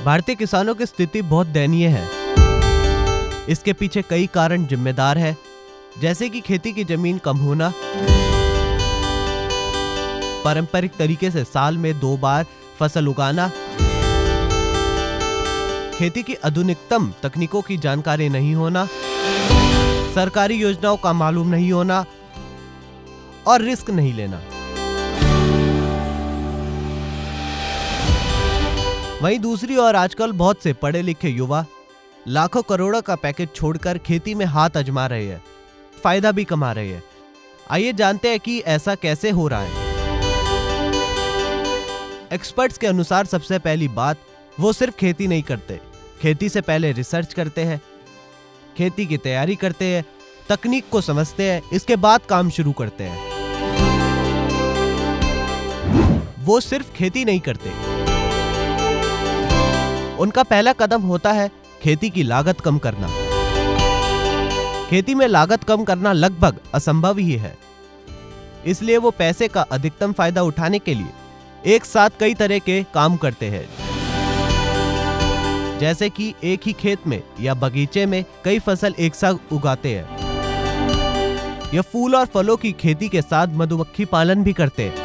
भारतीय किसानों की स्थिति बहुत दयनीय है। इसके पीछे कई कारण जिम्मेदार है, जैसे कि खेती की जमीन कम होना, पारंपरिक तरीके से साल में 2 बार फसल उगाना, खेती की आधुनिकतम तकनीकों की जानकारी नहीं होना, सरकारी योजनाओं का मालूम नहीं होना और रिस्क नहीं लेना। वहीं दूसरी ओर आजकल बहुत से पढ़े लिखे युवा लाखों करोड़ों का पैकेज छोड़कर खेती में हाथ आजमा रहे हैं, फायदा भी कमा रहे हैं। आइए जानते हैं कि ऐसा कैसे हो रहा है। एक्सपर्ट्स के अनुसार सबसे पहली बात, वो सिर्फ खेती नहीं करते, खेती से पहले रिसर्च करते हैं, खेती की तैयारी करते हैं, तकनीक को समझते हैं, इसके बाद काम शुरू करते हैं। वो सिर्फ खेती नहीं करते, उनका पहला कदम होता है खेती की लागत कम करना। खेती में लागत कम करना लगभग असंभव ही है, इसलिए वो पैसे का अधिकतम फायदा उठाने के लिए एक साथ कई तरह के काम करते हैं। जैसे कि एक ही खेत में या बगीचे में कई फसल एक साथ उगाते हैं, या फूल और फलों की खेती के साथ मधुमक्खी पालन भी करते हैं,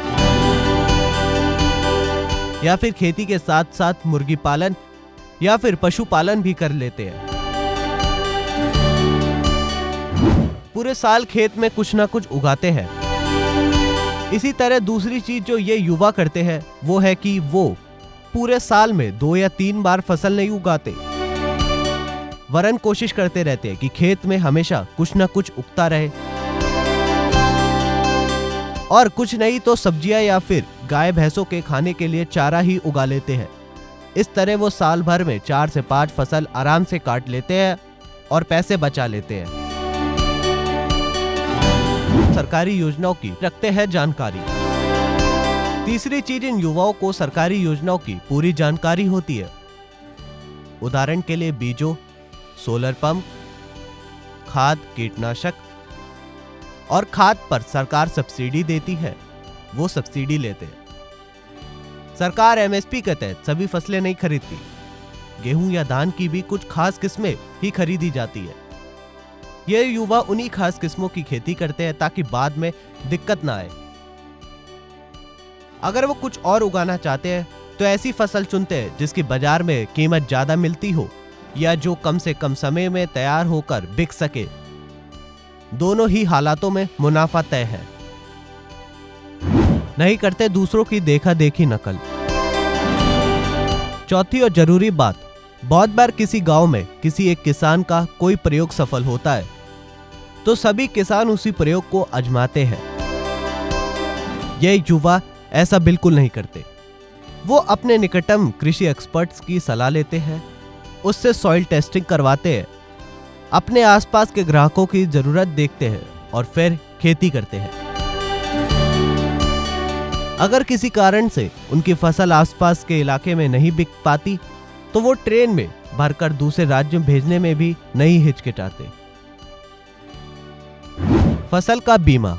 या फिर खेती के साथ साथ मुर्गी पालन या फिर पशुपालन भी कर लेते हैं। पूरे साल खेत में कुछ ना कुछ उगाते हैं। इसी तरह दूसरी चीज जो ये युवा करते हैं वो है कि वो पूरे साल में 2 या 3 बार फसल नहीं उगाते, वरन कोशिश करते रहते हैं कि खेत में हमेशा कुछ ना कुछ उगता रहे, और कुछ नहीं तो सब्जियां या फिर गाय भैंसों के खाने के लिए चारा ही उगा लेते हैं। इस तरह वो साल भर में 4 से 5 फसल आराम से काट लेते हैं और पैसे बचा लेते हैं। सरकारी योजनाओं की रखते हैं जानकारी। तीसरी चीज, इन युवाओं को सरकारी योजनाओं की पूरी जानकारी होती है। उदाहरण के लिए बीजों, सोलर पंप, खाद, कीटनाशक और खाद पर सरकार सब्सिडी देती है, वो सब्सिडी लेते हैं। सरकार एमएसपी के तहत सभी फसलें नहीं खरीदती, गेहूं या धान की भी कुछ खास किस्में ही खरीदी जाती है। ये युवा उन्हीं खास किस्मों की खेती करते हैं ताकि बाद में दिक्कत ना आए। अगर वो कुछ और उगाना चाहते हैं तो ऐसी फसल चुनते हैं जिसकी बाजार में कीमत ज्यादा मिलती हो या जो कम से कम समय में तैयार होकर बिक सके। दोनों ही हालातों में मुनाफा तय है। नहीं करते दूसरों की देखा देखी नकल। चौथी और जरूरी बात, बहुत बार किसी गांव में किसी एक किसान का कोई प्रयोग सफल होता है तो सभी किसान उसी प्रयोग को आजमाते हैं। ये युवा ऐसा बिल्कुल नहीं करते। वो अपने निकटतम कृषि एक्सपर्ट्स की सलाह लेते हैं, उससे सॉइल टेस्टिंग करवाते हैं, अपने आसपास के ग्राहकों की जरूरत देखते हैं और फिर खेती करते हैं। अगर किसी कारण से उनकी फसल आसपास के इलाके में नहीं बिक पाती तो वो ट्रेन में भरकर दूसरे राज्य में भेजने में भी नहीं हिचकिचाते। फसल का बीमा।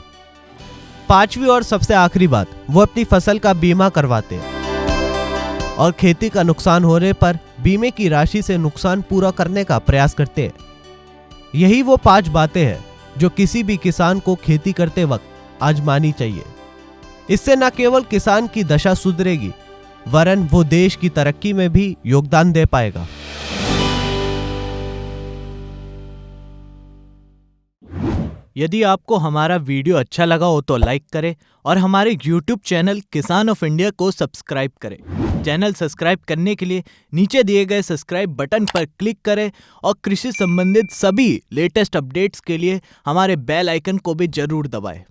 5वीं और सबसे आखिरी बात, वो अपनी फसल का बीमा करवाते हैं और खेती का नुकसान होने पर बीमे की राशि से नुकसान पूरा करने का प्रयास करते हैं। यही वो 5 बातें हैं जो किसी भी किसान को खेती करते वक्त आजमानी चाहिए। इससे न केवल किसान की दशा सुधरेगी, वरन वो देश की तरक्की में भी योगदान दे पाएगा। यदि आपको हमारा वीडियो अच्छा लगा हो तो लाइक करें और हमारे YouTube चैनल किसान ऑफ इंडिया को सब्सक्राइब करें। चैनल सब्सक्राइब करने के लिए नीचे दिए गए सब्सक्राइब बटन पर क्लिक करें और कृषि संबंधित सभी लेटेस्ट अपडेट्स के लिए हमारे बेल आइकन को भी जरूर दबाएं।